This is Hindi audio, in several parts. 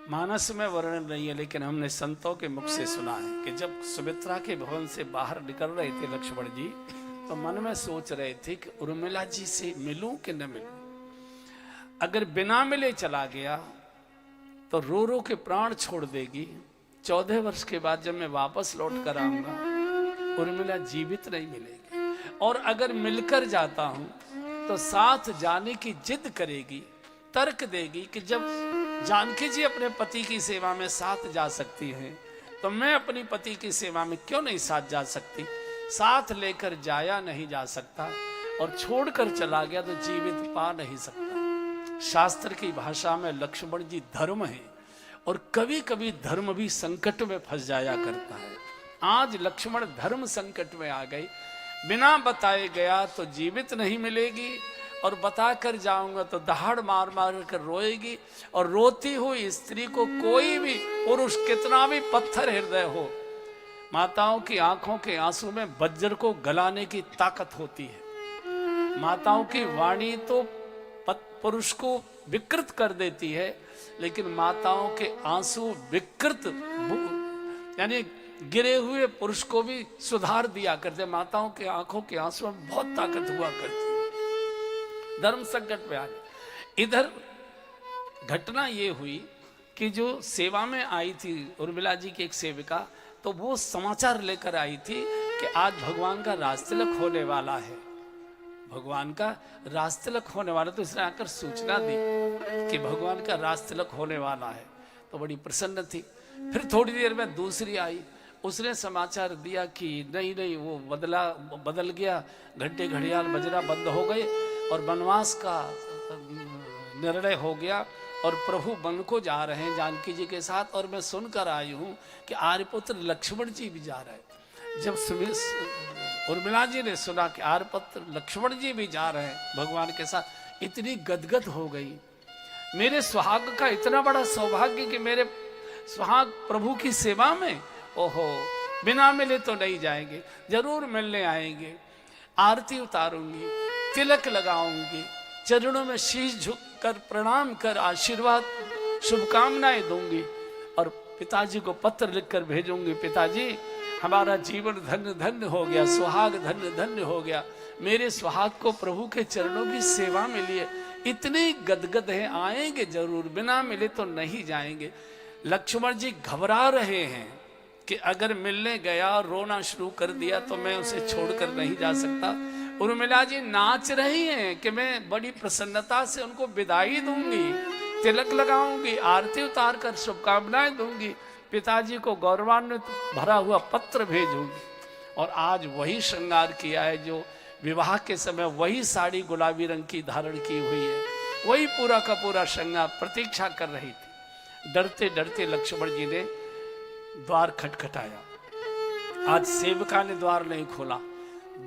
मानस में वर्णन नहीं है, लेकिन हमने संतों के मुख से सुना है कि जब सुमित्रा के भवन से बाहर निकल रहे थे लक्ष्मण जी, तो मन में सोच रहे थे कि उर्मिला जी से मिलूं कि न मिलूं। अगर बिना मिले चला गया तो रो रो के प्राण छोड़ देगी। 14 वर्ष के बाद जब मैं वापस लौट कर आऊंगा, उर्मिला जीवित नहीं मिलेगी। और अगर मिलकर जाता हूं तो साथ जाने की जिद करेगी, तर्क देगी कि जब जानकी जी अपने पति की सेवा में साथ जा सकती हैं, तो मैं अपनी पति की सेवा में क्यों नहीं साथ जा सकती। साथ लेकर जाया नहीं जा सकता और छोड़कर चला गया तो जीवित पा नहीं सकता। शास्त्र की भाषा में लक्ष्मण जी धर्म है, और कभी कभी धर्म भी संकट में फंस जाया करता है। आज लक्ष्मण धर्म संकट में आ गए। बिना बताए गया तो जीवित नहीं मिलेगी, और बताकर जाऊंगा तो दहाड़ मार मार कर रोएगी। और रोती हुई स्त्री को कोई भी पुरुष कितना भी पत्थर हृदय हो, माताओं की आंखों के आंसू में वज्र को गलाने की ताकत होती है। माताओं की वाणी तो पुरुष को विकृत कर देती है, लेकिन माताओं के आंसू विकृत यानी गिरे हुए पुरुष को भी सुधार दिया करते। माताओं के आंखों के आंसू में बहुत ताकत हुआ करती है। धर्म संकट में आ गए। इधर घटना ये हुई कि जो सेवा में आई थी उर्मिला जी की एक सेविका, तो वो समाचार लेकर आई थी कि आज भगवान का राजतिलक होने वाला है। भगवान का राजतिलक होने वाला, तो इसने आकर सूचना दी कि भगवान का राजतिलक होने वाला है, तो बड़ी प्रसन्न थी। फिर थोड़ी देर में दूसरी आई, उसने समाचार दिया कि नहीं नहीं वो बदल गया, घंटे घड़ियाल बजना बंद हो गए और वनवास का निर्णय हो गया और प्रभु वन को जा रहे हैं जानकी जी के साथ। और मैं सुनकर आई हूँ कि आर्यपुत्र लक्ष्मण जी भी जा रहे हैं। जब उर्मिला जी ने सुना कि आर्यपुत्र लक्ष्मण जी भी जा रहे हैं भगवान के साथ, इतनी गदगद हो गई। मेरे सुहाग का इतना बड़ा सौभाग्य कि मेरे सुहाग प्रभु की सेवा में, ओहो, बिना मिले तो नहीं जाएंगे, जरूर मिलने आएंगे। आरती उतारूंगी, तिलक लगाऊंगी, चरणों में शीश झुककर प्रणाम कर आशीर्वाद शुभकामनाएं दूंगी, और पिताजी को पत्र लिखकर भेजूंगी, पिताजी हमारा जीवन धन्य धन्य हो गया, सुहाग धन्य धन्य हो गया, मेरे सुहाग को प्रभु के चरणों की सेवा मिली है। इतने गदगद हैं, आएंगे जरूर, बिना मिले तो नहीं जाएंगे। लक्ष्मण जी घबरा रहे हैं कि अगर मिलने गया और रोना शुरू कर दिया तो मैं उसे छोड़कर नहीं जा सकता। उर्मिला जी नाच रही हैं कि मैं बड़ी प्रसन्नता से उनको विदाई दूंगी, तिलक लगाऊंगी, आरती उतार कर शुभकामनाएं दूंगी, पिताजी को गौरवान्वित भरा हुआ पत्र भेजूंगी। और आज वही श्रृंगार किया है जो विवाह के समय वही साड़ी गुलाबी रंग की धारण की हुई है, वही पूरा का पूरा श्रृंगार प्रतीक्षा कर रही थी। डरते डरते लक्ष्मण जी ने द्वार खटखटाया। आज सेविका ने द्वार नहीं खोला,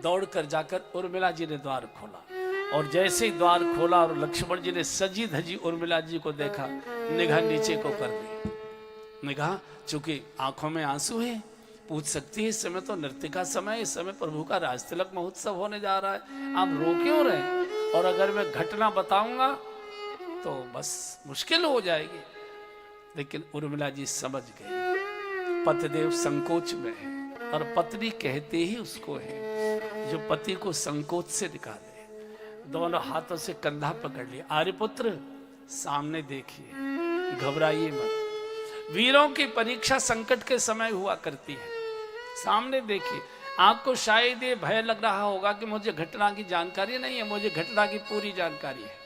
दौड़कर जाकर उर्मिला जी ने द्वार खोला। और जैसे ही द्वार खोला और लक्ष्मण जी ने सजी धजी उर्मिला जी को देखा, निगाह नीचे को कर दी। निगाह, चूंकि आंखों में आंसू है, पूछ सकती है इस समय तो नृत्य का समय, इस समय प्रभु का राजतिलक महोत्सव होने जा रहा है, आप रो क्यों रहे? और अगर मैं घटना बताऊंगा तो बस मुश्किल हो जाएगी। लेकिन उर्मिला जी समझ गई पतिदेव संकोच में है, और पत्नी कहते ही उसको है जो पति को संकोच से निकाले। दोनों हाथों से कंधा पकड़ लिया। आर्यपुत्र सामने देखिए, घबराइए मत। वीरों की परीक्षा संकट के समय हुआ करती है। सामने देखिए। आपको शायद ये भय लग रहा होगा कि मुझे घटना की जानकारी नहीं है, मुझे घटना की पूरी जानकारी है।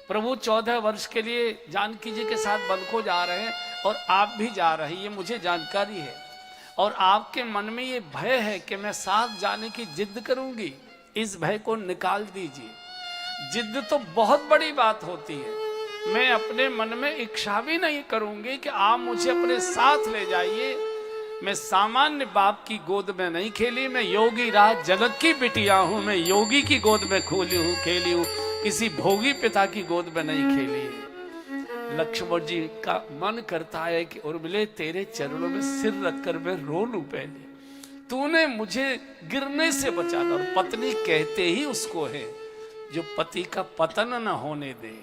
प्रभु 14 वर्ष के लिए जानकी जी के साथ वन को जा रहे हैं और आप भी जा रहे हैं, ये मुझे जानकारी है। और आपके मन में ये भय है कि मैं साथ जाने की जिद करूंगी, इस भय को निकाल दीजिए। जिद तो बहुत बड़ी बात होती है। मैं अपने मन में इच्छा भी नहीं करूंगी कि आप मुझे अपने साथ ले जाइए। मैं सामान्य बाप की गोद में नहीं खेली, मैं योगी राज जनक की बिटिया हूं, मैं योगी की गोद में खेली हूं, किसी भोगी पिता की गोद में नहीं खेली है। लक्ष्मण जी का मन करता है कि उर्मिले तेरे चरणों में सिर रखकर मैं रो लूं पहले, तूने मुझे गिरने से बचाना। और पत्नी कहते ही उसको है जो पति का पतन न होने दे,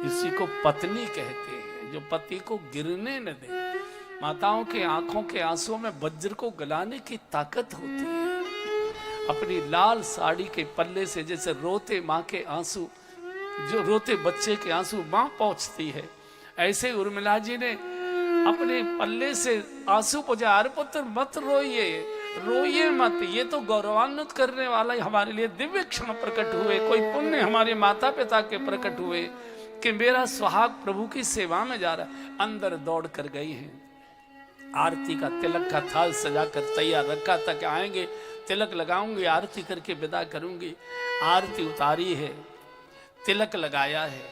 इसी को पत्नी कहते हैं। जो पति को गिरने न दे। माताओं के आंखों के आंसुओं में वज्र को गलाने की ताकत होती है। अपनी लाल साड़ी के पल्ले से जैसे रोते माँ के आंसू, जो रोते बच्चे के आंसू माँ पहुंचती है, ऐसे उर्मिला जी ने अपने पल्ले से आंसू पहुंचा। अरे पुत्र मत रोइए, रोइए मत, ये तो गौरवान्वित करने वाला हमारे लिए दिव्य क्षण प्रकट हुए, कोई पुण्य हमारे माता पिता के प्रकट हुए कि मेरा सुहाग प्रभु की सेवा में जा रहा है। अंदर दौड़ कर गई हैं। आरती का तिलक का थाल सजाकर तैयार रखा था कि आएंगे, तिलक लगाऊंगी, आरती करके विदा करूंगी। आरती उतारी है, तिलक लगाया है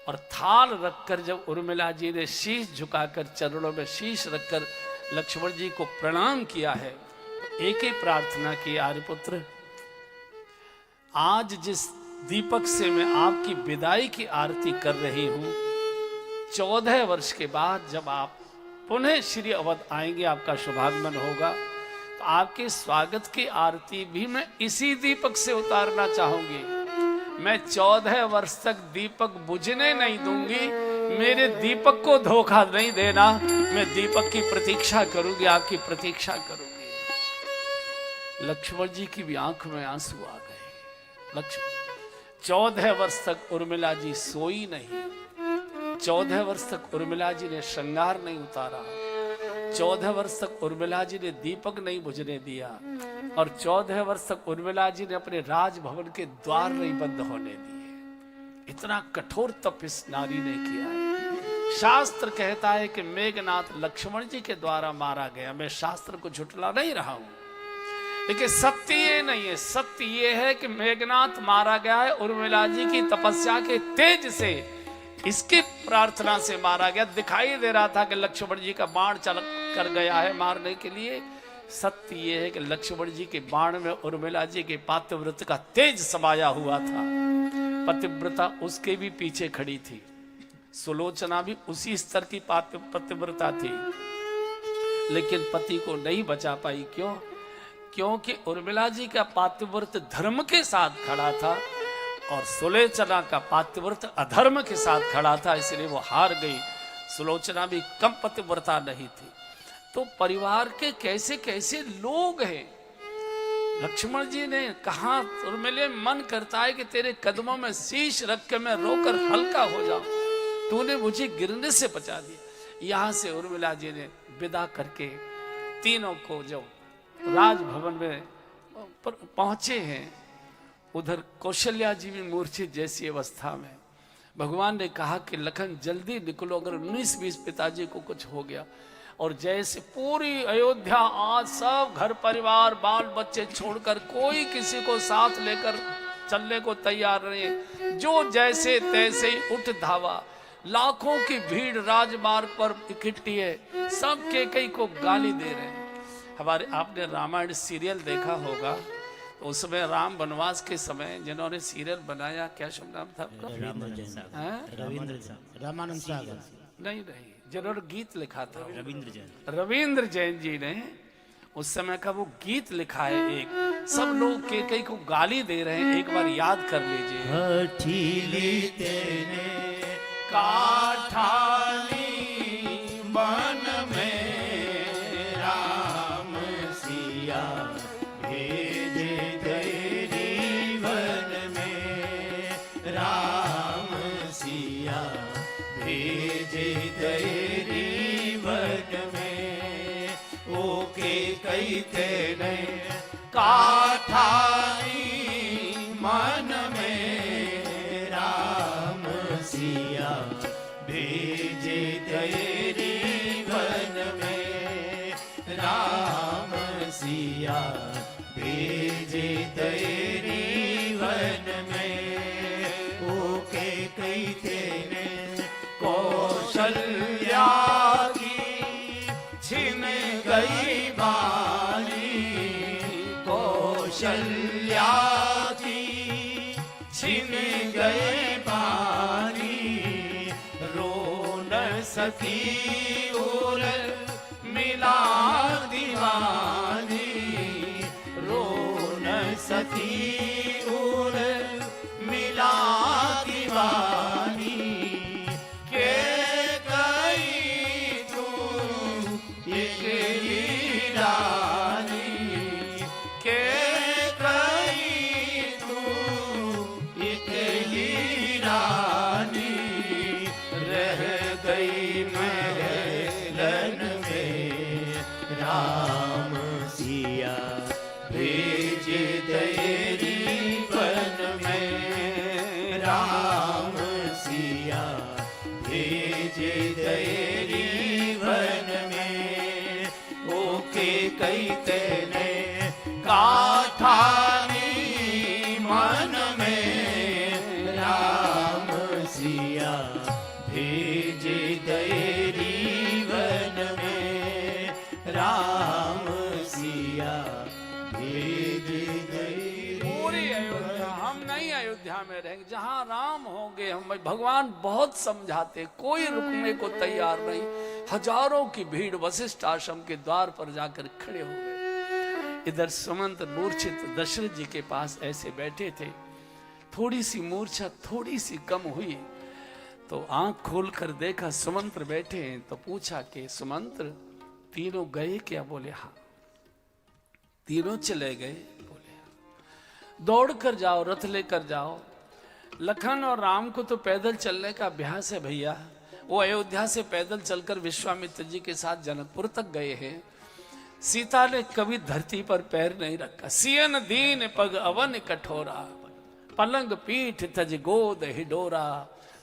और थाल रखकर जब उर्मिला जी ने शीश झुकाकर चरणों में शीश रखकर लक्ष्मण जी को प्रणाम किया है, एक ही प्रार्थना की, आर्यपुत्र आज जिस दीपक से मैं आपकी विदाई की आरती कर रही हूं, 14 वर्ष के बाद जब आप पुनः श्री अवध आएंगे, आपका शुभागमन होगा, तो आपके स्वागत की आरती भी मैं इसी दीपक से उतारना चाहूंगी। मैं 14 वर्ष तक दीपक बुझने नहीं दूंगी, मेरे दीपक को धोखा नहीं देना, मैं दीपक की प्रतीक्षा करूंगी, आपकी प्रतीक्षा करूंगी। लक्ष्मण जी की भी आंख में आंसू आ गए। लक्ष्मण 14 वर्ष तक उर्मिला जी सोई नहीं, 14 वर्ष तक उर्मिला जी ने श्रृंगार नहीं उतारा, 14 वर्ष तक उर्मिला जी ने दीपक नहीं बुझने दिया और 14 वर्ष तक उर्मिला जी ने अपने राजभवन के द्वार नहीं बंद होने दिए। इतना कठोर तप इस नारी ने किया है। शास्त्र कहता है कि मेघनाथ लक्ष्मण जी के द्वारा मारा गया। मैं शास्त्र को झुठला नहीं रहा हूं, लेकिन सत्य ये नहीं है। सत्य ये है कि मेघनाथ मारा गया है उर्मिला जी की तपस्या के तेज से, इसकी प्रार्थना से मारा गया। दिखाई दे रहा था कि लक्ष्मण जी का बाण चल कर गया है मारने के लिए। सत्य ये है कि लक्ष्मण जी के बाण में उर्मिला जी के पातिव्रत का तेज समाया हुआ था। पतिव्रता उसके भी पीछे खड़ी थी, सुलोचना भी उसी स्तर की पतिव्रता थी, लेकिन पति को नहीं बचा पाई। क्यों? क्योंकि उर्मिला जी का पातिव्रत धर्म के साथ खड़ा था और सुलोचना का पातिव्रत अधर्म के साथ खड़ा था, इसलिए वो हार गई। सुलोचना भी कम पतिव्रता नहीं थी। तो परिवार के कैसे कैसे लोग हैं। लक्ष्मण जी ने कहा, उर्मिले मन करता है कि तेरे कदमों में शीश रख के मैं रोकर हल्का हो जाऊं, तूने मुझे गिरने से बचा दिया। यहां से उर्मिला जी ने विदा करके तीनों को जो राजभवन में पहुंचे हैं, उधर कौशल्या जी भी मूर्छित जैसी अवस्था में। भगवान ने कहा कि लखन जल्दी निकलो, अगर 19-20 पिताजी को कुछ हो गया। और जैसे पूरी अयोध्या आज सब घर परिवार बाल बच्चे छोड़कर कोई किसी को साथ लेकर चलने को तैयार नहीं, जो जैसे तैसे ही उठ धावा। लाखों की भीड़ राजमार्ग पर इकट्ठी है, सब कई को गाली दे रहे हैं। हमारे आपने रामायण सीरियल देखा होगा, उसमें राम वनवास के समय जिन्होंने सीरियल बनाया, क्या शुभ नाम था आपका? रामानंद सागर नहीं, जिन्होंने गीत लिखा था रविंद्र जैन जी ने उस समय का वो गीत लिखा है। एक सब लोग कई को गाली दे रहे हैं, एक बार याद कर लीजिए। हठीली तेने काठाली मन में राम सिया भेजे तेरी वन में, राम सिया भेजे तेरी वन में। ओके कई तेने काठाली मन में राम सिया भेजे तेरी वन में, राम सिया भेजे तेरी वन में। ओके कई तेने कौशल्या की छिन गई बानी, कौशल्या की छिन गई बानी। रो न सकी और मिला दीवानी, रो न सकी और मिला दीवानी। के कई तेने काठानी मन में राम सिया भेज दैरी वन में राम सिया भेज दैरी। पूरी अयोध्या, हम नहीं अयोध्या में रहेंगे, जहां राम होंगे हम। भगवान बहुत समझाते, कोई रुकने को तैयार नहीं। हजारों की भीड़ वशिष्ठ आश्रम के द्वार पर जाकर खड़े हो गए। इधर सुमंत मूर्छित दशरथ जी के पास ऐसे बैठे थे। थोड़ी सी मूर्छा थोड़ी सी कम हुई तो आंख खोलकर देखा सुमंत्र बैठे हैं, तो पूछा कि सुमंत्र तीनों गए क्या? बोले हाँ। तीनों चले गए? बोले हाँ। दौड़ कर जाओ, रथ लेकर जाओ। लखन और राम को तो पैदल चलने का अभ्यास है भैया, वो अयोध्या से पैदल चलकर विश्वामित्र जी के साथ जनकपुर तक गए हैं। सीता ने कभी धरती पर पैर नहीं रखा। सियन दीन पग अवन कठोरा, पलंग पीठ तज गोद हिडोरा।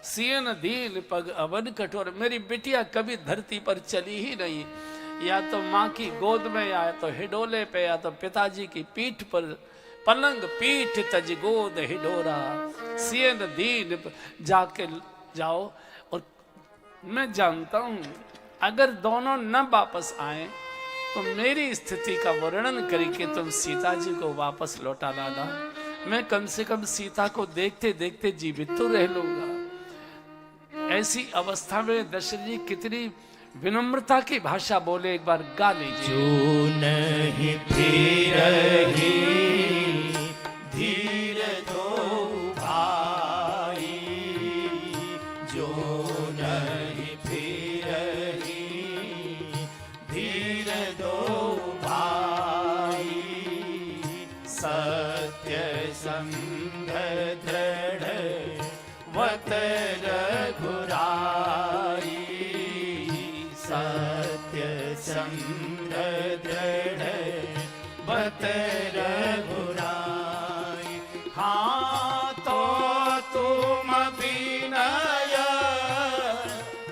सियन दीन पग अवन कठोरा, मेरी बिटिया कभी धरती पर चली ही नहीं, या तो माँ की गोद में, या तो हिडोले पे, या तो पिताजी की पीठ पर। पलंग पीठ तज गोद हिडोरा, सियन दीन जाके जाओ। और मैं जानता हूं अगर दोनों न वापस आए तो मेरी स्थिति का वर्णन करके तुम सीता जी को वापस लौटा लाना। मैं कम से कम सीता को देखते देखते जीवित तो रह लूंगा। ऐसी अवस्था में दशरथ जी कितनी विनम्रता की भाषा बोले, एक बार गा लीजिए। जो नहीं फिरही धीर दो भाई, जो नहीं फिरही धीर दो भाई। सत्य संग दृढ़ वत रघुराई, सत्य संग दृढ़ वत रघुराई। हाँ तो तुम विनय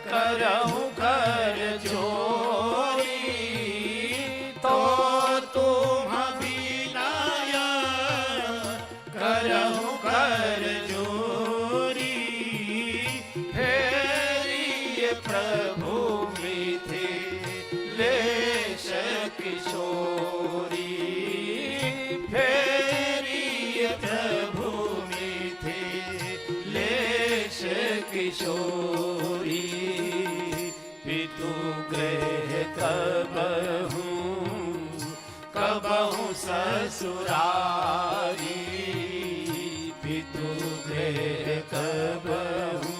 करहु कर जोरी, तो तुम विनय करहु कर जोरी। फेरिए प्रभु मिथिलेश किशोरी, फेरिए प्रभु मिथिलेश किशोरी। पितु गृह कबहू कबहू ससुरारी, पितु गृह कबहू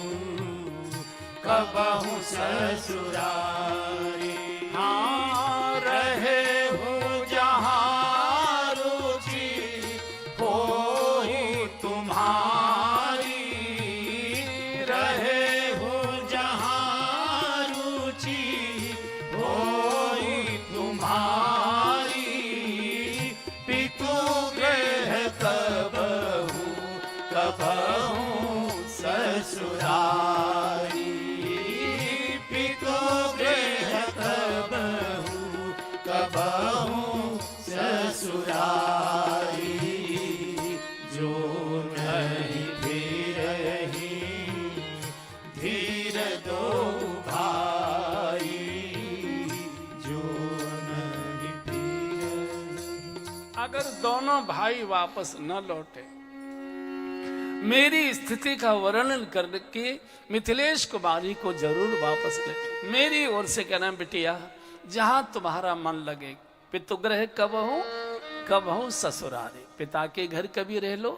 कबहू ससुरारी। हाँ रहे हो जहाँ रुचि होई तुम्हारी, रहे हो जहाँ रुचि होई तुम्हारी। पितु गृह कबहू कबहू ससुरारी, पितु गृह कबहू कबहू ससुरारी। जो नहीं फिरही धीर दो भाई, जो नहीं फिरही। अगर दोनों भाई वापस न लौटे, मेरी स्थिति का वर्णन करके मिथिलेश कुमारी को जरूर वापस ले। मेरी ओर से कहना बिटिया, जहां तुम्हारा मन लगे। पितुगृह कबहू कबहू ससुरारी, पिता के घर कभी रह लो,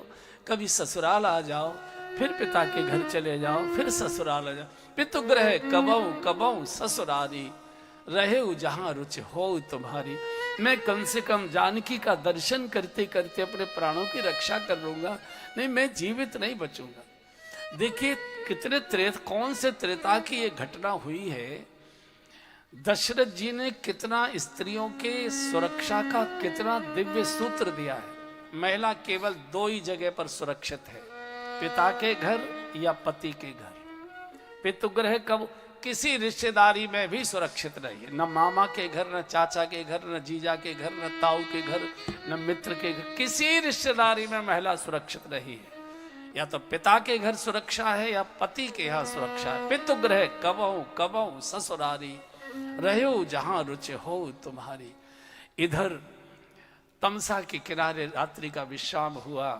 कभी ससुराल आ जाओ, फिर पिता के घर चले जाओ, फिर ससुराल आ जाओ। पितुगृह कबहू कबहू ससुरारी, रहे जहां रुचि हो तुम्हारी। मैं कम से कम जानकी का दर्शन करते करते अपने प्राणों की रक्षा कर लूंगा, नहीं मैं जीवित नहीं बचूंगा। देखिए कितने कौन से त्रेता की ये घटना हुई है। दशरथ जी ने कितना स्त्रियों के सुरक्षा का कितना दिव्य सूत्र दिया है। महिला केवल दो ही जगह पर सुरक्षित है, पिता के घर या पति के घर। पितुगृह किसी रिश्तेदारी में भी सुरक्षित रहिए, न मामा के घर, न चाचा के घर, न जीजा के घर, न ताऊ के घर, न मित्र के घर, किसी रिश्तेदारी में महिला सुरक्षित रही है। या तो पिता के घर सुरक्षा है या पति के यहाँ सुरक्षा है। पितुगृह कबहु कबहु ससुरारी, रहो जहां रुचि हो तुम्हारी। इधर तमसा के किनारे रात्रि का विश्राम हुआ,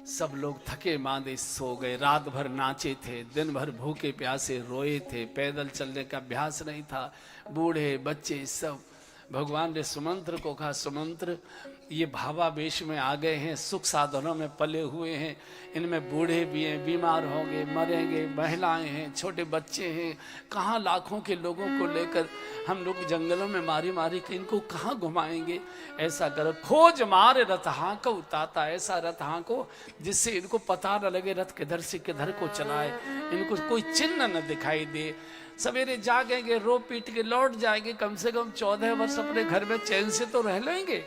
सब लोग थके मांदे सो गए, रात भर नाचे थे, दिन भर भूखे प्यासे रोए थे, पैदल चलने का अभ्यास नहीं था, बूढ़े बच्चे सब। भगवान ने सुमंत्र को कहा, सुमंत्र ये भावावेश में आ गए हैं, सुख साधनों में पले हुए हैं, इनमें बूढ़े भी हैं, बीमार होंगे, मरेंगे, महिलाएं हैं, छोटे बच्चे हैं, कहाँ लाखों के लोगों को लेकर हम लोग जंगलों में मारी मारी के इनको कहाँ घुमाएंगे। ऐसा करो, खोज मार रथ हाँको उताता, ऐसा रथ हाँको जिससे इनको पता न लगे रथ किधर से किधर को चलाए, इनको कोई चिन्ह न दिखाई दे। सवेरे जागेंगे, रो पीट के लौट जाएंगे, कम से कम 14 वर्ष अपने घर में चैन से तो रह लेंगे।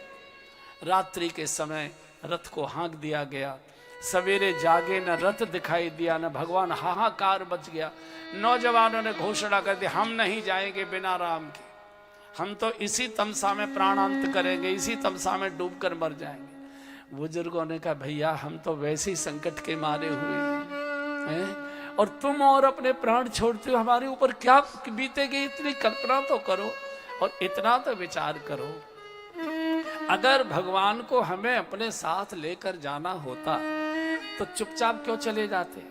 रात्रि के समय रथ को हाँक दिया गया, सवेरे जागे, न रथ दिखाई दिया, न भगवान, हाहाकार मच गया। नौजवानों ने घोषणा कर दी, हम नहीं जाएंगे बिना राम के, हम तो इसी तमसा में प्राणांत करेंगे, इसी तमसा में डूबकर मर जाएंगे। बुजुर्गों ने कहा, भैया हम तो वैसे ही संकट के मारे हुए हैं, और तुम और अपने प्राण छोड़ते हो, हमारे ऊपर क्या बीतेगी, इतनी कल्पना तो करो और इतना तो विचार करो। अगर भगवान को हमें अपने साथ लेकर जाना होता तो चुपचाप क्यों चले जाते।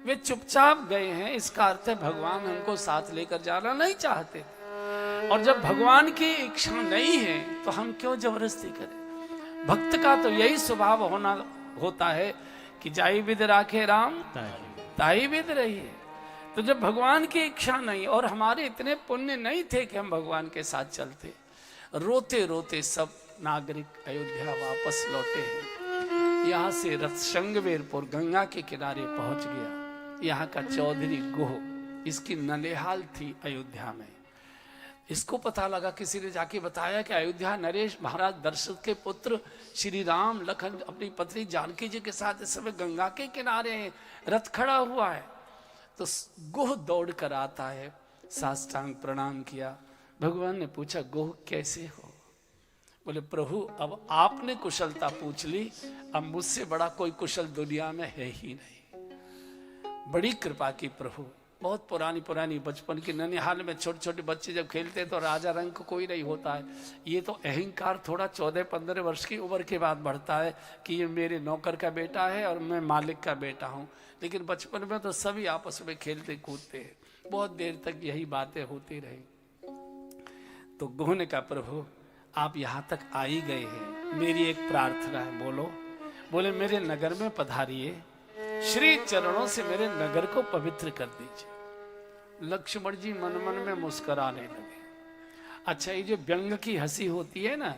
वे चुपचाप गए हैं, इसका अर्थ है भगवान हमको साथ लेकर जाना नहीं चाहते। और जब भगवान की इच्छा नहीं है तो हम क्यों जबरदस्ती करें। भक्त का तो यही स्वभाव होता है कि जाई विद राखे राम ताई विद रहिए। तो जब भगवान की इच्छा नहीं और हमारे इतने पुण्य नहीं थे कि हम भगवान के साथ चलते, रोते रोते सब नागरिक अयोध्या वापस लौटे हैं। यहाँ से रथ शंगवेरपुर गंगा के किनारे पहुंच गया। यहाँ का चौधरी गोह, इसकी नलेहाल थी अयोध्या में। इसको पता लगा, किसी ने जाके बताया कि अयोध्या नरेश महाराज दशरथ के पुत्र श्री राम लखन अपनी पत्नी जानकी जी के साथ इस समय गंगा के किनारे हैं, रथ खड़ा हुआ है। तो गोह दौड़ कर आता है, साष्टांग प्रणाम किया। भगवान ने पूछा, गोह कैसे हो? बोले, प्रभु अब आपने कुशलता पूछ ली, अब मुझसे बड़ा कोई कुशल दुनिया में है ही नहीं। बड़ी कृपा की प्रभु। बहुत पुरानी बचपन की ननिहाल में छोटे छोटे बच्चे जब खेलते हैं तो राजा रंग को कोई नहीं होता है। ये तो अहंकार थोड़ा 14-15 वर्ष की उम्र के बाद बढ़ता है कि ये मेरे नौकर का बेटा है और मैं मालिक का बेटा हूँ। लेकिन बचपन में तो सभी आपस में खेलते कूदते हैं। बहुत देर तक यही बातें होती रही। तो गोह ने कहा, प्रभु आप यहाँ तक आ ही गए हैं, मेरी एक प्रार्थना है। बोलो। बोले, मेरे नगर में पधारिए, श्री चरणों से मेरे नगर को पवित्र कर दीजिए। लक्ष्मण जी मन मन में मुस्कुराने लगे। अच्छा, ये जो व्यंग की हंसी होती है ना,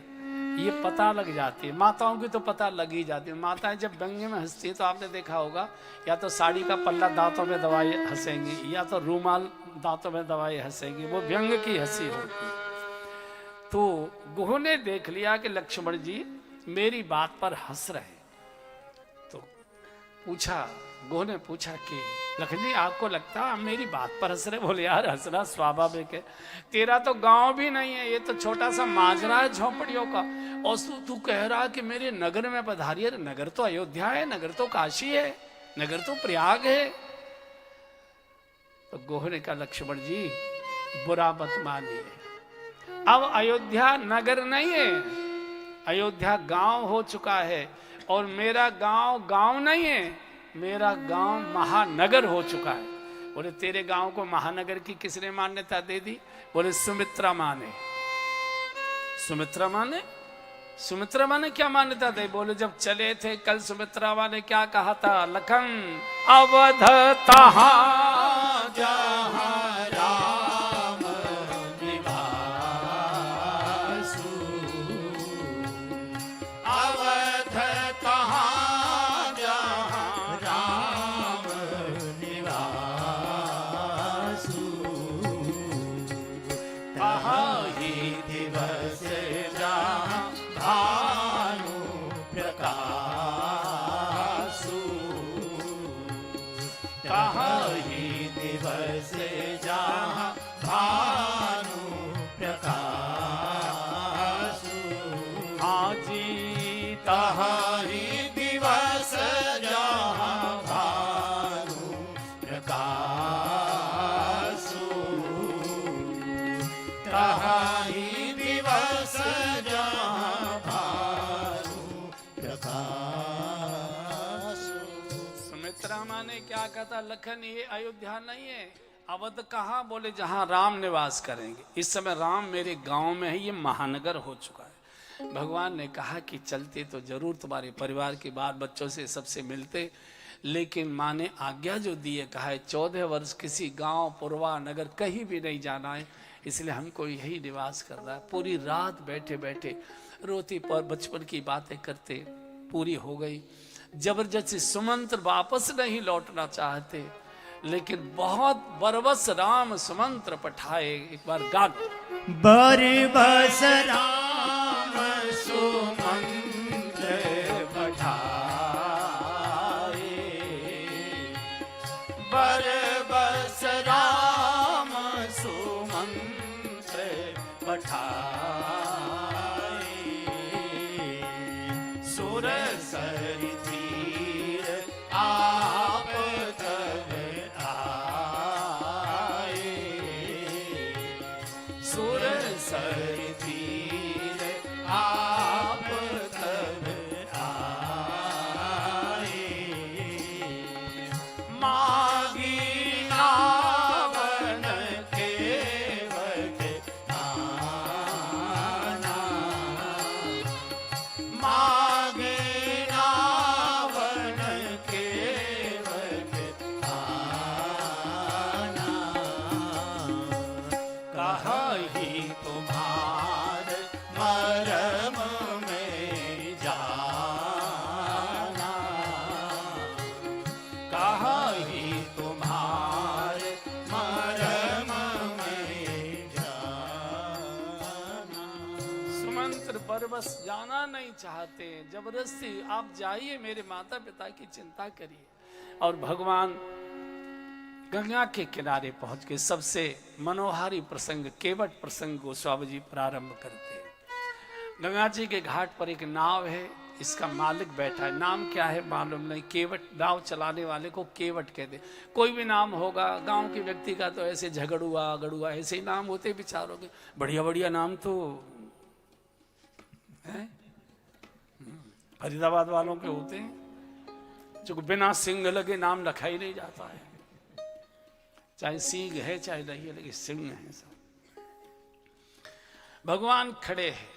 ये पता लग जाती है, माताओं की तो पता लग ही जाती है। माताएं जब व्यंग में हंसती है तो आपने देखा होगा, या तो साड़ी का पल्ला दांतों में दबाए हंसेंगी, या तो रूमाल दांतों में दबाए हंसेंगी, वो व्यंग की हंसी होती है। तो गोह ने देख लिया कि लक्ष्मण जी मेरी बात पर हंस रहे। तो पूछा, गोह ने पूछा कि लखन जी आपको लगता है मेरी बात पर हंस रहे? बोले, यार हंसना स्वाभाविक है, तेरा तो गांव भी नहीं है, ये तो छोटा सा माजरा है झोपड़ियों का, और तू कह रहा कि मेरे नगर में पधारिए। नगर तो अयोध्या है, नगर तो काशी है, नगर तो प्रयाग है। तो गोह ने कहा, लक्ष्मण जी बुरा मत मानिए, अब अयोध्या नगर नहीं है, अयोध्या गांव हो चुका है। और मेरा गांव गांव नहीं है, मेरा गांव महानगर हो चुका है। बोले, तेरे गांव को महानगर की किसने मान्यता दे दी? बोले, सुमित्रा माँ ने। सुमित्रा माँ ने? सुमित्रा माँ ने क्या मान्यता दे? बोले, जब चले थे कल सुमित्रा माँ ने क्या कहा था? लखन अवध तहां जहां कहाई दिवस जहाँ भानु प्रकाशु। सुमित्रा माँ ने क्या कहा था, लखन ये अयोध्या नहीं है, अवध कहाँ, बोले जहाँ राम निवास करेंगे। इस समय राम मेरे गांव में है, ये महानगर हो चुका है। भगवान ने कहा कि चलते तो जरूर तुम्हारे परिवार के बाल बच्चों से सबसे मिलते, लेकिन माँ ने आज्ञा जो दी है, कहा है 14 वर्ष किसी गांव पुरवा नगर कहीं भी नहीं जाना है, इसलिए हमको यही निवास करना है। पूरी रात बैठे बैठे रोती पर बचपन की बातें करते पूरी हो गई। जबरदस्ती सुमंत्र वापस नहीं लौटना चाहते, लेकिन बहुत बरबस राम सुमंत्र पठाए। एक बार गा बरबस राम सुमंत्र पठाए, बरबस राम सुमंत्र पठाए, सुर सरि तीर आप तब आए, सुर सरि तीर आप तब आए, मागी नावन केवट आना, मागे नावन केवट आना, कहीं तुम्हार मरम में जाना, कहीं तुम्हार मरम में जाना। सुमंत्र बरबस जाना नहीं चाहते, जबरदस्ती आप जाइए, मेरे माता पिता की चिंता करिए। और भगवान गंगा के किनारे पहुंच के सबसे मनोहारी प्रसंग केवट प्रसंग गोस्वामी जी प्रारंभ करते हैं। गंगा जी के घाट पर एक नाव है, इसका मालिक बैठा है, नाम क्या है मालूम नहीं, केवट, नाव चलाने वाले को केवट कहते। कोई भी नाम होगा गांव के व्यक्ति का तो ऐसे झगड़ुआ गड़ुआ ऐसे ही नाम होते बेचारों के, बढ़िया बढ़िया नाम तो है फरीदाबाद वालों के होते हैं, जो बिना सिंह लगे नाम रखा ही नहीं जाता है, चाहे सिंह है चाहे नहीं है, लेकिन सिंह है सब। भगवान खड़े हैं,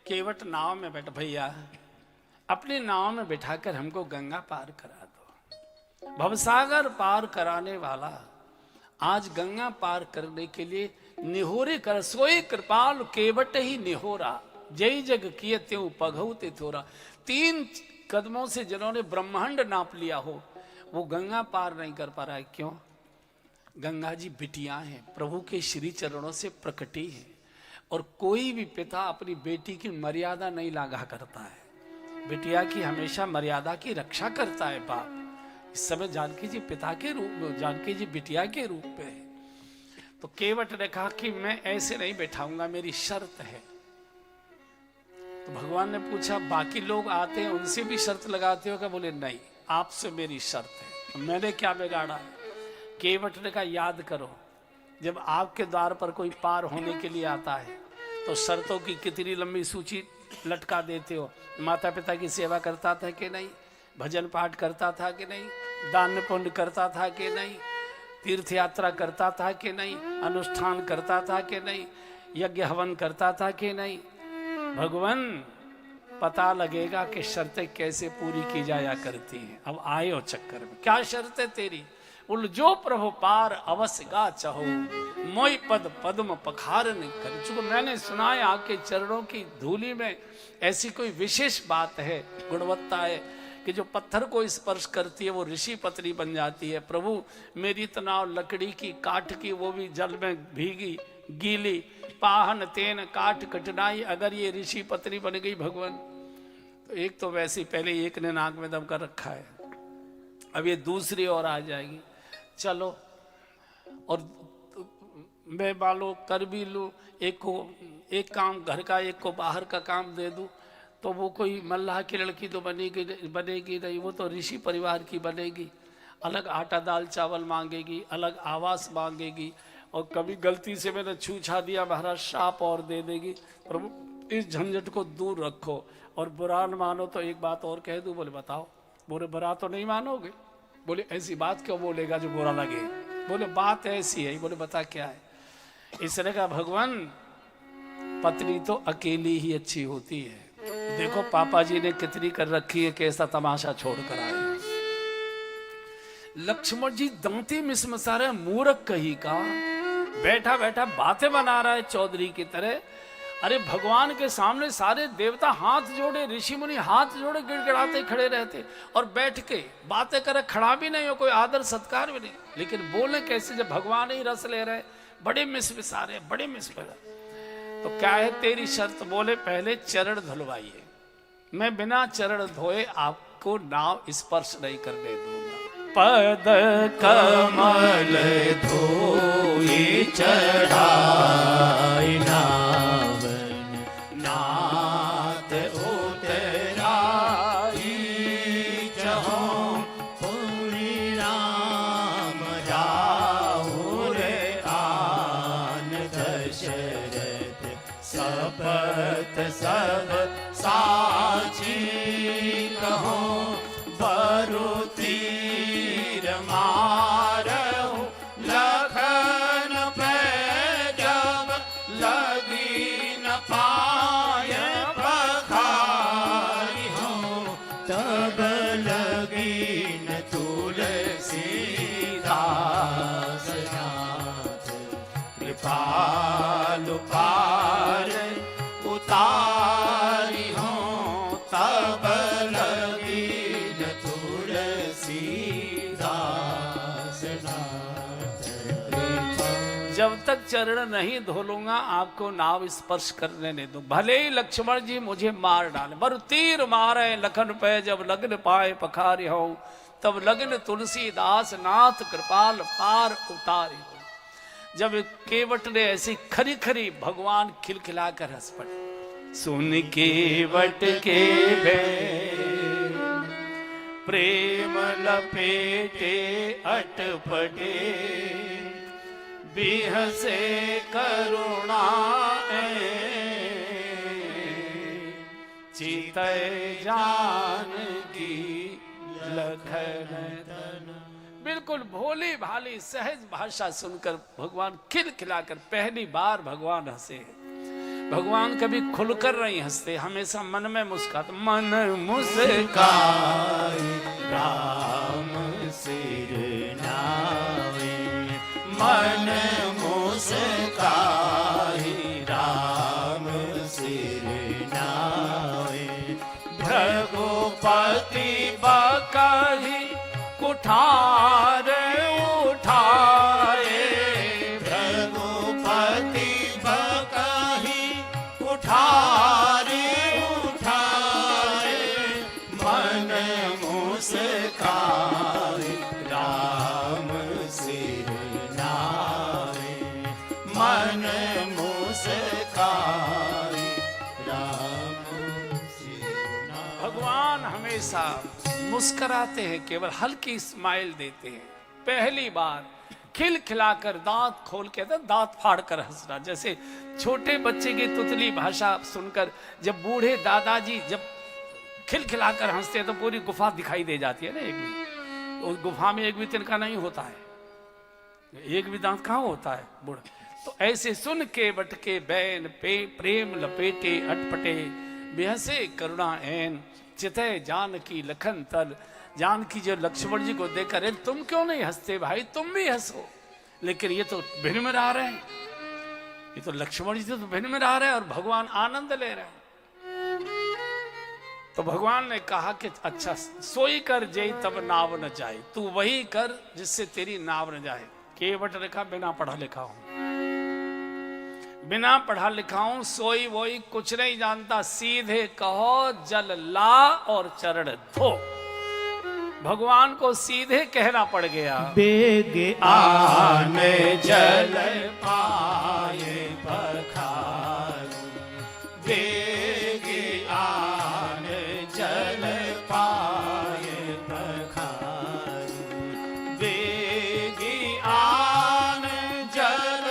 केवट नाव में बैठा, भैया अपनी नाव में बिठाकर हमको गंगा पार करा दो। भवसागर पार कराने वाला आज गंगा पार करने के लिए निहोरे कर, सोई कृपाल केवट ही निहोरा, जय जग किए त्यों पघऊ ते थोरा। 3 कदमों से जिन्होंने ब्रह्मांड नाप लिया हो, वो गंगा पार नहीं कर पा रहा है। क्यों? गंगा जी बिटिया हैं, प्रभु के श्री चरणों से प्रकटी है, और कोई भी पिता अपनी बेटी की मर्यादा नहीं लांघा करता है, बिटिया की हमेशा मर्यादा की रक्षा करता है बाप। इस समय जानकी जी पिता के रूप में, जानकी जी बिटिया के रूप में है। तो केवट ने कहा कि मैं ऐसे नहीं बैठाऊंगा, मेरी शर्त है। तो भगवान ने पूछा बाकी लोग आते हैं उनसे भी शर्त लगाते हो क्या? बोले नहीं, आपसे मेरी शर्त है। तो मैंने क्या बिगाड़ा है? केवट ने कहा याद करो, जब आपके द्वार पर कोई पार होने के लिए आता है तो शर्तों की कितनी लंबी सूची लटका देते हो। माता पिता की सेवा करता था कि नहीं, भजन पाठ करता था कि नहीं, दान पुण्य करता था कि नहीं, तीर्थ यात्रा करता था कि नहीं, अनुष्ठान करता था कि नहीं, यज्ञ हवन करता था कि नहीं। भगवान पता लगेगा कि शर्तें कैसे पूरी की जाया करती हैं। अब आए हो चक्कर में, क्या शर्त है तेरी? उल जो प्रभु पार अवश्य गा चाहो, मोई पद पद्म पखारन कर। चूंकि मैंने सुना है आपके चरणों की धूलि में ऐसी कोई विशेष बात है, गुणवत्ता है कि जो पत्थर को स्पर्श करती है वो ऋषि पत्नी बन जाती है। प्रभु मेरी तनाव लकड़ी की, काठ की, वो भी जल में भीगी गीली, पाहन तेन काठ कटनाई, अगर ये ऋषि पत्नी बन गई भगवान, तो एक तो वैसे ही पहले एक ने नाक में दम कर रखा है, अब ये दूसरी और आ जाएगी। चलो, और मैं बालो कर भी लूँ, एक को एक काम घर का, एक को बाहर का काम दे दूँ, तो वो कोई मल्लाह की लड़की तो बनेगी नहीं, वो तो ऋषि परिवार की बनेगी। अलग आटा दाल चावल मांगेगी, अलग आवास मांगेगी, और कभी गलती से मैंने छू छा दिया, महाराज शाप और दे देगी। प्रभु इस झंझट को दूर रखो, और बुरा न मानो तो एक बात और कह दूं। बोले बताओ। बोले बुरा तो नहीं मानोगे? बोले ऐसी बात क्यों बोलेगा जो बुरा लगे? बोले बात ऐसी है। बोले बता क्या है? इसने कहा भगवान पत्नी तो अकेली ही अच्छी होती है, देखो पापा जी ने कितनी कर रखी है, कैसा तमाशा छोड़ कर आए। लक्ष्मण जी दांते मिसमसा रहे, मूर्ख कही का, बैठा बैठा बातें बना रहा है चौधरी की तरह। अरे भगवान के सामने सारे देवता हाथ जोड़े, ऋषि मुनि हाथ जोड़े गिड़गिड़ाते खड़े रहते, और बैठ के बातें करे, खड़ा भी नहीं हो, कोई आदर सत्कार भी नहीं। लेकिन बोले कैसे जब भगवान ही रस ले रहे, बड़े मिसमिसा रहे, बड़े मिसमिसा। तो क्या है तेरी शर्त? बोले पहले चरण धुलवाइए, मैं बिना चरण धोए आपको नाव स्पर्श नहीं करने दूंगा। पद कमल धोई चढ़ाई नावन, नाथ उतराई जहो पुरी राम जाहु रे आन दशरथ सपथ सब साची कहो बरु तीर मारहु लखन पे जब लगी न पाय पखारी हो तब लगी न तुलसी दास नाथ कृपालु पार उतारी हो तब लगी न तुलसी दास नाथ जब तक चरण नहीं धोलूंगा आपको नाव स्पर्श करने नहीं दूं। भले ही लक्ष्मण जी मुझे मार डाले, बर तीर मारे लखन पे जब लगन पाए पखारी हो तब लगन तुलसीदास नाथ कृपाल पार उतारी हो। जब केवट ने ऐसी खरी खरी, भगवान खिलखिलाकर हंस पड़े। सुन केवट के भेद प्रेम लपेटे अटपटे, बिहसे करुणा चितय जानकी लखन तन। बिल्कुल भोली भाली सहज भाषा सुनकर भगवान खिलखिलाकर पहली बार भगवान हंसे। भगवान कभी खुलकर नहीं हंसते, हमेशा मन में मुस्काते। मन मुस्काए राम सिर नावे, मन मुस्काए राम सिर नावे, भृगुपति बकहि कुठार उठाए, रघुपति बकहि कुठार उठाए, मन मुस्काए राम सिर नावे, मन मुस्काए राम सिर नावे। भगवान हमेशा मुस्कुराते हैं, केवल हल्की स्माइल देते हैं। पहली बार खिलखिलाकर दांत खोल के, दांत फाड़ कर हंसना। जैसे छोटे बच्चे की तुतली भाषा सुनकर जब बूढ़े दादाजी जब खिलखिलाकर हंसते हैं तो पूरी गुफा दिखाई दे जाती है ना। एक भी उस गुफा में एक भी तिनका नहीं होता है, एक भी दांत कहाँ होता है बूढ़ा। तो ऐसे सुन के बटके बैन पे प्रेम लपेटे अटपटे, बेहसे करुणा ऐन चितय जानकी लखन तल। जानकी जो लक्ष्मण जी को देखकर, तुम क्यों नहीं हंसते भाई, तुम भी हंसो। लेकिन ये तो भिनमिरा रहे हैं, ये तो लक्ष्मण जी तो भिनमिरा रहे हैं और भगवान आनंद ले रहे हैं। तो भगवान ने कहा कि अच्छा सोई कर जय तब नाव न जाए, तू वही कर जिससे तेरी नाव न जाए। केवट ने कहा बिना पढ़ा लिखा हूं, बिना पढ़ा लिखा हूं, सोई वोई कुछ नहीं जानता, सीधे कहो जल ला और चरण धो। भगवान को सीधे कहना पड़ गया। बेग आने जल पाए पखारू, बेग आने जल पाए पखारू, बेग आने जल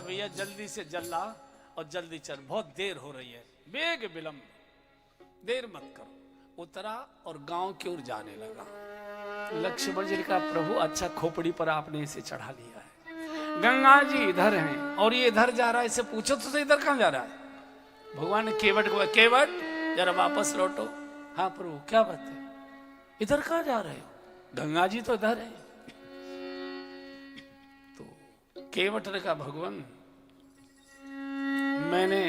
भैया जल्दी से जल ला और जल्दी चल, बहुत देर हो रही है, बेग विलंब, देर मत करो। उतरा और गांव की ओर जाने लगा। लक्ष्मण जी ने कहा प्रभु अच्छा खोपड़ी पर आपने इसे चढ़ा लिया है, गंगा जी इधर हैं और ये इधर जा रहा है, इसे पूछो तो इधर कहां जा रहा है। भगवान ने केवट को, केवट जरा वापस लौटो। हाँ प्रभु क्या बात है, इधर कहां जा रहे हो, गंगा जी तो इधर है। तो केवट ने कहा भगवान मैंने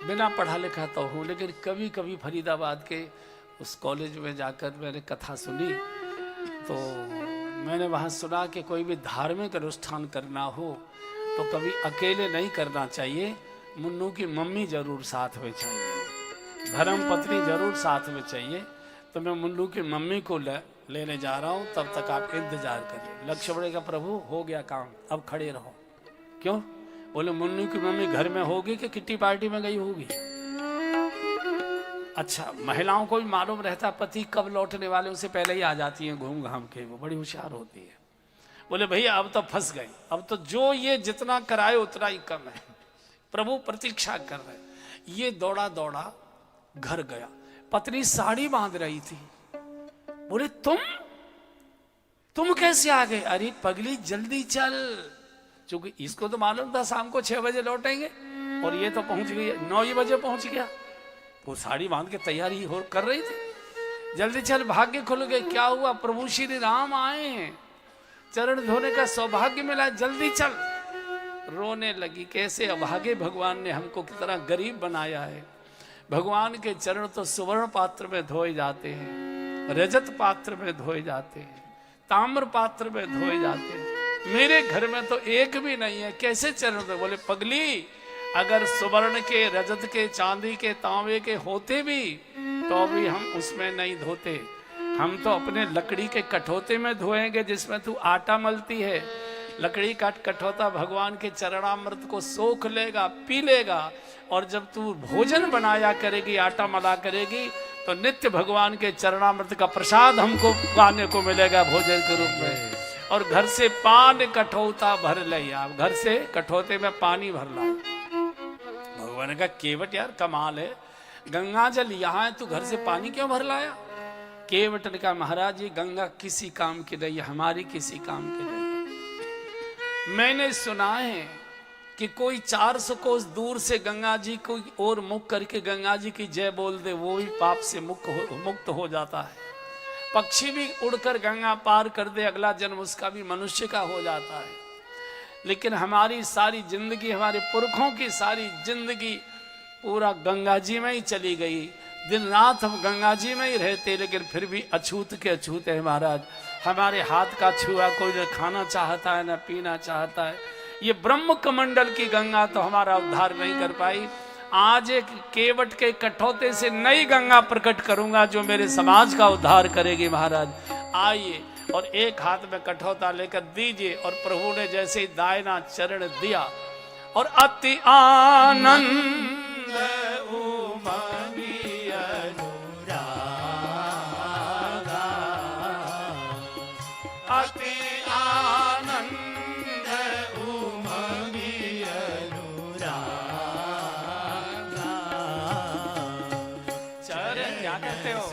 बिना पढ़ा लिखा तो हूं, लेकिन कभी कभी फरीदाबाद के उस कॉलेज में जाकर मैंने कथा सुनी, तो मैंने वहां सुना कि कोई भी धार्मिक अनुष्ठान करना हो तो कभी अकेले नहीं करना चाहिए, मुन्नू की मम्मी जरूर साथ में चाहिए, धर्म पत्नी जरूर साथ में चाहिए। तो मैं मुन्नू की मम्मी को लेने जा रहा हूं, तब तक आप इंतजार करिए। लक्ष्मण का प्रभु हो गया काम, अब खड़े रहो। क्यों? बोले मुन्नू की मम्मी घर में होगी कि किट्टी पार्टी में गई होगी। अच्छा महिलाओं को भी मालूम रहता पति कब लौटने वाले, उससे पहले ही आ जाती हैं घूम घाम के, वो बड़ी होशियार होती है। बोले भैया अब तो फंस गए, अब तो जो ये जितना कराए उतना ही कम है, प्रभु प्रतीक्षा कर रहे। ये दौड़ा दौड़ा घर गया, पत्नी साड़ी बांध रही थी। बोले तुम कैसे आ गए? अरे पगली जल्दी चल, क्योंकि इसको तो मालूम था शाम को 6 बजे लौटेंगे और ये तो पहुंच गई 9 बजे पहुंच गया। वो साड़ी बांध के तैयारी हो कर रही थी, जल्दी चल भाग्य खुल गए। क्या हुआ? प्रभु श्री राम आए हैं, चरण धोने का सौभाग्य मिला, जल्दी चल। रोने लगी, कैसे अभागे भगवान ने हमको कितना गरीब बनाया है। भगवान के चरण तो सुवर्ण पात्र में धोए जाते हैं, रजत पात्र में धोए जाते हैं, ताम्र पात्र में धोए जाते हैं, मेरे घर में तो एक भी नहीं है, कैसे चरण धो? बोले पगली अगर सुवर्ण के, रजत के, चांदी के, तांबे के होते भी तो भी हम उसमें नहीं धोते, हम तो अपने लकड़ी के कठौते में धोएंगे जिसमें तू आटा मलती है। लकड़ी का कठौता भगवान के चरणामृत को सोख लेगा, पी लेगा, और जब तू भोजन बनाया करेगी, आटा मला करेगी, तो नित्य भगवान के चरणामृत का प्रसाद हमको पाने को मिलेगा भोजन के रूप में। और घर से पान कठौता भर ले, आप घर से कठौते में पानी भर ला। भगवान का केवट यार कमाल है, गंगा जल यहाँ है, तू घर से पानी क्यों भर लाया? केवट ने कहा महाराज ये गंगा किसी काम की नहीं, हमारी किसी काम की नहीं। मैंने सुना है कि कोई 400 कोस दूर से गंगा जी को और मुख करके गंगा जी की जय बोल दे, वो भी पाप से मुक्त हो जाता है। पक्षी भी उड़कर गंगा पार कर दे, अगला जन्म उसका भी मनुष्य का हो जाता है। लेकिन हमारी सारी जिंदगी, हमारे पुरखों की सारी जिंदगी पूरा गंगा जी में ही चली गई। दिन रात हम गंगा जी में ही रहते, लेकिन फिर भी अछूत के अछूत है महाराज। हमारे हाथ का छुआ कोई न खाना चाहता है, न पीना चाहता है। ये ब्रह्म कमंडल की गंगा तो हमारा उद्धार नहीं कर पाई। आज एक केवट के कठौते से नई गंगा प्रकट करूंगा जो मेरे समाज का उद्धार करेगी। महाराज आइए, और एक हाथ में कठौता लेकर दीजिए। और प्रभु ने जैसे ही दाहिना चरण दिया और अति आनंद अति आनंद उमंगी अनुरागा। चरण क्या कहते हो?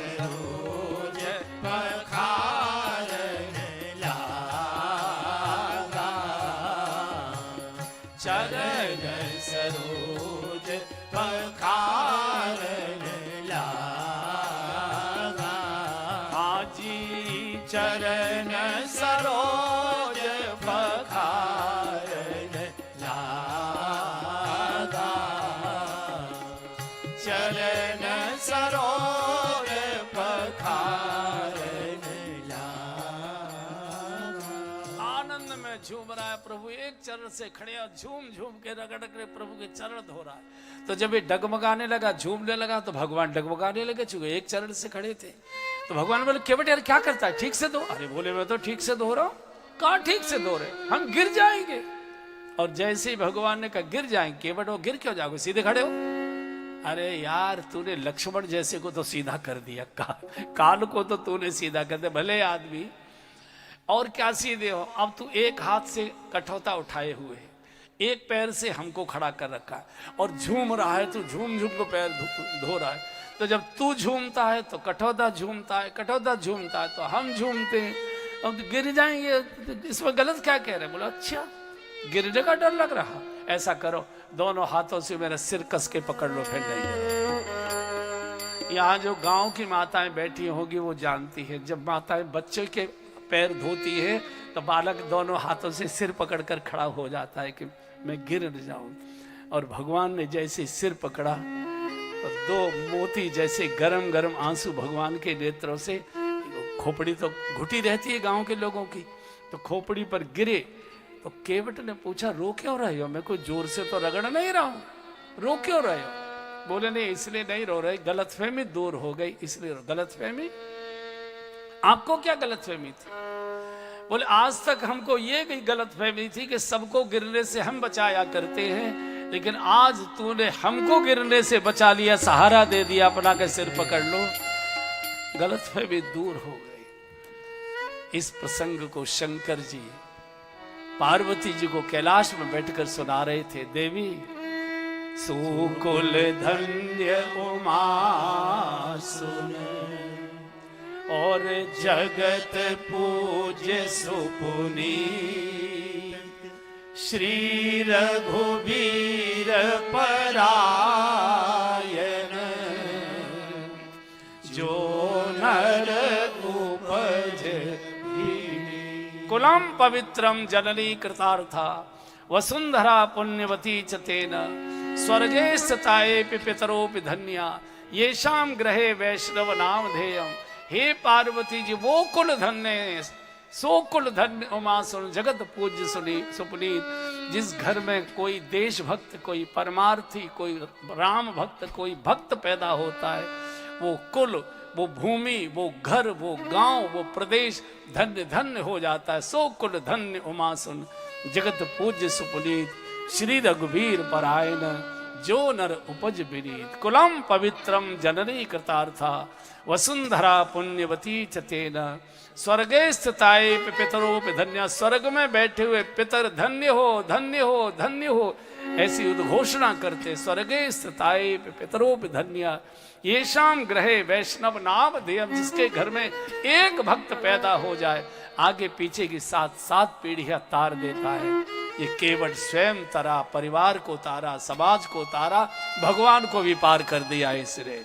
चरण सरोज पखारन लागा। हाजी चरण सरोज पखारन लागा। चरण सरोज पखारन लागा। आनंद में झूम रहा है प्रभु, एक चरण से खड़े और झूम झूम के रगड़ के प्रभु के चरण धो रहा है। तो जब ये डगमगाने लगा, झूमने लगा, तो भगवान डगमगाने लगे, चूंकि एक चरण से खड़े थे। तो भगवान बोले केवट यार क्या करता है, ठीक से धो। अरे बोले मैं तो ठीक से धो रहा हूं। कहां ठीक से धो रहे, हम गिर जाएंगे। और जैसे ही भगवान ने कहा गिर जाएंगे, केवट वो गिर क्यों जाओगे, सीधे खड़े हो। अरे यार तूने लक्ष्मण जैसे को तो सीधा कर दिया, काल को तो तूने सीधा कर दिया, भले आदमी और क्या सीधे हो। अब तू एक हाथ से कठौता उठाए हुए, एक पैर से हमको खड़ा कर रखा है और झूम रहा है, तो झूम झूम को पैर धो रहा है। तो जब तू झूमता है तो कठौता झूमता है, कठौता झूमता है तो हम झूमते हैं। अब तो गिर जाएंगे, इसमें गलत क्या कह रहे हैं? बोला अच्छा गिरने का डर लग रहा, ऐसा करो दोनों हाथों से मेरा सिर कस के पकड़ लो, फिर नहीं गिरे। यहाँ जो गांव की माताएं बैठी होगी वो जानती है, जब माताएं बच्चे के पैर धोती है तो बालक दोनों हाथों से सिर पकड़कर खड़ा हो जाता है कि मैं गिर न जाऊं। और भगवान ने जैसे सिर पकड़ा तो दो मोती जैसे गरम गरम आंसू भगवान के नेत्रों से, खोपड़ी तो घुटी रहती है गांव के लोगों की, तो खोपड़ी पर गिरे। तो केवट ने पूछा रो क्यों रहे हो? मैं कोई जोर से तो रगड़ नहीं रहा हूं, रो क्यों रहे हो? बोले नहीं इसलिए नहीं रो रहे, गलतफहमी दूर हो गई इसलिए। गलतफहमी? आपको क्या गलतफहमी थी? बोले आज तक हमको ये गलतफहमी थी कि सबको गिरने से हम बचाया करते हैं, लेकिन आज तूने हमको गिरने से बचा लिया, सहारा दे दिया, अपना के सिर पकड़ लो, गलतफहमी दूर हो गई। इस प्रसंग को शंकर जी पार्वती जी को कैलाश में बैठकर सुना रहे थे। देवी सुकुल धन्य उमा सुन, और जगत पूज्य सुपुनी, श्री रघुवीर परायण, जो नर उपज कुलम पवित्रम जननी कृतार्था, वसुंधरा पुण्यवती च तेन, स्वर्गे स्थिताये पितरोपि धन्या, येषाम ग्रहे वैष्णव नाम धेयम। हे पार्वती जी वो कुल धन्य, सो कुल धन्य उमा सुन, जगत पूज्य सुनी सुपुनीत। जिस घर में कोई देशभक्त, कोई परमार्थी, कोई राम भक्त, कोई भक्त पैदा होता है, वो कुल, वो भूमि, वो घर, वो गांव, वो प्रदेश धन्य धन्य हो जाता है। सो कुल धन्य उमा सुन, जगत पूज्य सुपुनीत, श्री रघुवीर परायण, जो नर उपज विनीत। कुलम पवित्रम जननी कृतार्था, वसुंधरा पुण्यवती च तेन, स्वर्गे स्थिताये पितरोपि धन्या। स्वर्ग में बैठे हुए पितर धन्य हो, धन्य हो, धन्य हो, ऐसी उद्घोषणा करते। स्वर्गे स्थिताये पितरोपि धन्या, येषाम ग्रहे वैष्णव नाम धेयम। जिसके घर में एक भक्त पैदा हो जाए, आगे पीछे की 7 पीढ़ियां तार देता है। ये केवट स्वयं तरा, परिवार को तारा, समाज को तारा, भगवान को भी पार कर दिया इसने।